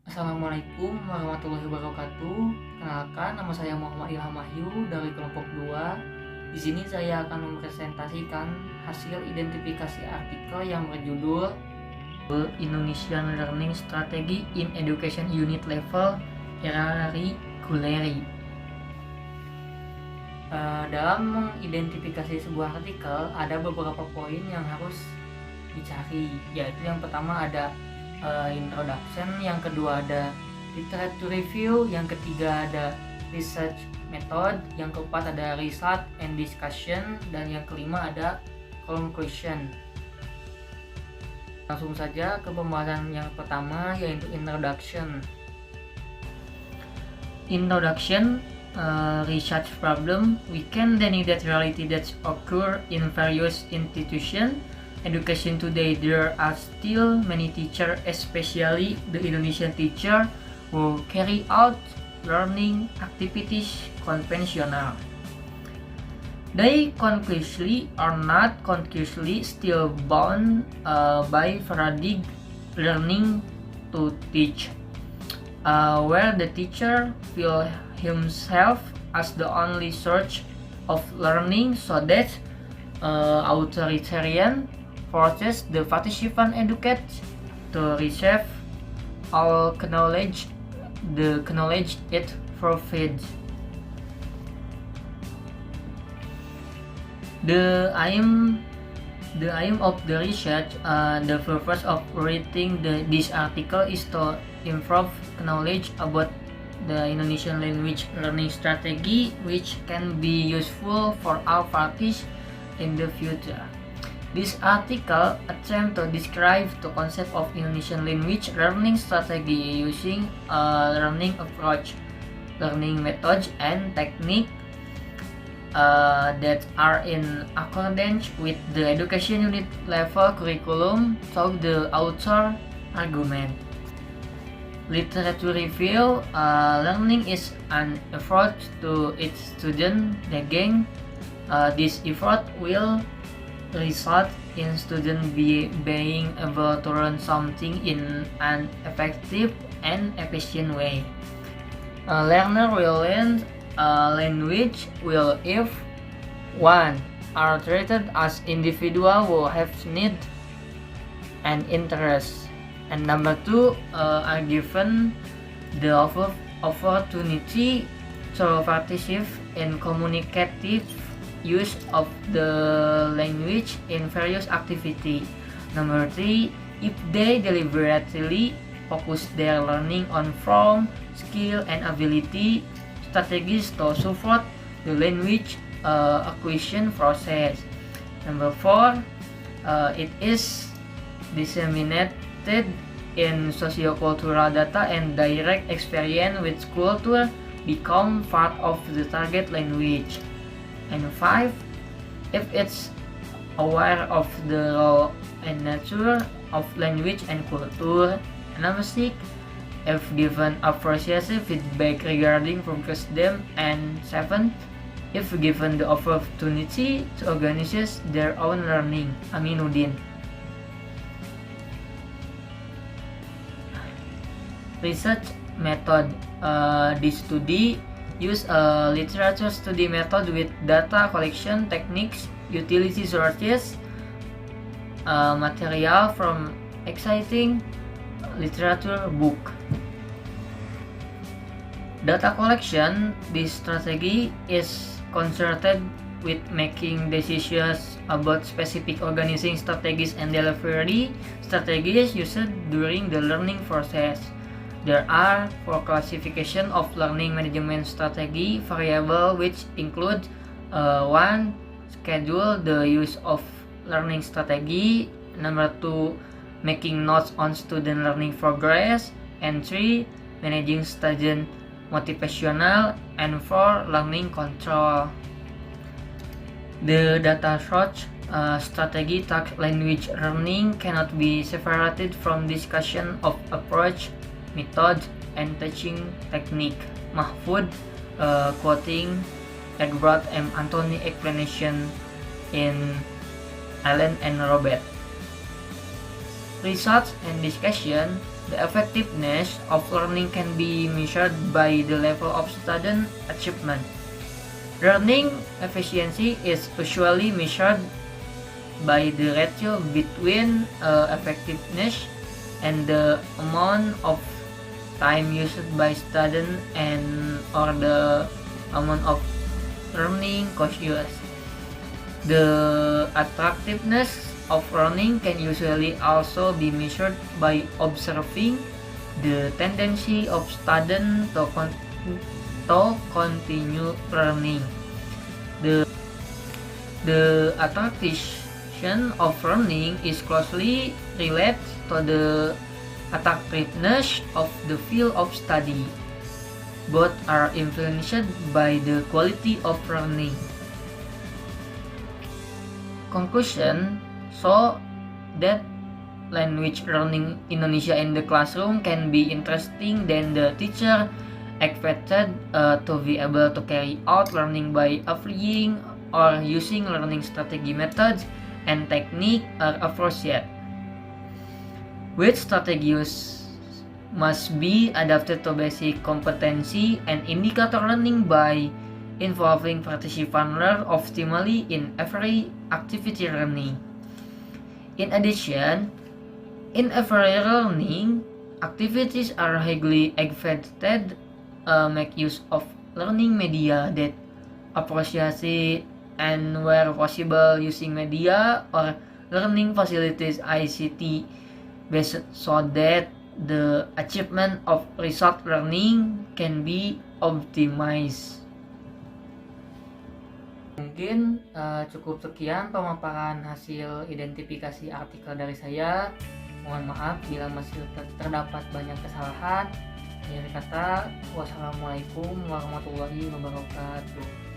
Assalamualaikum warahmatullahi wabarakatuh. Kenalkan, nama saya Muhammad Ilham Wahyu dari kelompok 2. Di sini saya akan mempresentasikan hasil identifikasi artikel yang berjudul Indonesian Learning Strategy in Education Unit Level Errari Guleri. Dalam mengidentifikasi sebuah artikel, ada beberapa poin yang harus dicari, yaitu yang pertama ada introduction, yang kedua ada literature review, yang ketiga ada research method, yang keempat ada result and discussion, dan yang kelima ada conclusion. Langsung saja ke pembahasan yang pertama, yaitu introduction. Introduction research problem. We can deny that reality that occur in various institutions. Education today, there are still many teachers, especially the Indonesian teacher, who carry out learning activities conventional. They consciously or not consciously still bound by paradigm learning to teach, where the teacher feels himself as the only source of learning, so that authoritarian forces the participant educate to receive all knowledge, the knowledge it provides. The aim of the research, the purpose of writing this article is to improve knowledge about the Indonesian language learning strategy, which can be useful for all parties in the future. This article attempts to describe the concept of Indonesian language learning strategy using a learning approach, learning methods, and technique that are in accordance with the education unit level curriculum, so the author argument. Literature review. Learning is an effort to its student gain. This effort will result in student being able to learn something in an effective and efficient way. A learner will learn language will if 1. Are treated as individual who have need and interest, and number 2, are given the opportunity to participate in communicative use of the language in various activities. Number 3, if they deliberately focus their learning on form, skill, and ability strategies to support the language acquisition process. Number 4, it is disseminated in sociocultural data and direct experience with culture become part of the target language. And 5, if it's aware of the role and nature of language and culture. And number 6, if given appreciative feedback regarding progress them. And 7, if given the opportunity to organize their own learning. Aminuddin. Research method. This study use a literature study method with data collection techniques, utility sources, material from exciting literature book. Data collection. This strategy is concerned with making decisions about specific organizing strategies and delivery strategies used during the learning process. There are 4 classification of learning management strategy variable, which include 1. Schedule the use of learning strategy. Number 2, making notes on student learning progress. And 3, managing student motivational. And 4, learning control. The data source strategy task language learning cannot be separated from discussion of approach, method, and teaching technique. Mahfud, quoting Edward M. Anthony explanation in Allen and Robert. Research and discussion. The effectiveness of learning can be measured by the level of student achievement. Learning efficiency is usually measured by the ratio between effectiveness and the amount of time used by student and or the amount of learning course used. The attractiveness of learning can usually also be measured by observing the tendency of students to continue learning. The attraction of learning is closely related to the attractiveness of the field of study. Both are influenced by the quality of learning. Conclusion: so that language learning Indonesia in the classroom can be interesting than the teacher expected to be able to carry out learning by applying or using learning strategy methods and technique are appropriate. Which strategies must be adapted to basic competency and indicator learning by involving participants learn optimally in every activity learning. In addition, in every learning, activities are highly expected make use of learning media that appreciate and where possible using media or learning facilities ICT based so that the achievement of result learning can be optimized. Mungkin cukup sekian pemaparan hasil identifikasi artikel dari saya. Mohon maaf bila masih terdapat banyak kesalahan. Akhir kata, wassalamualaikum warahmatullahi wabarakatuh.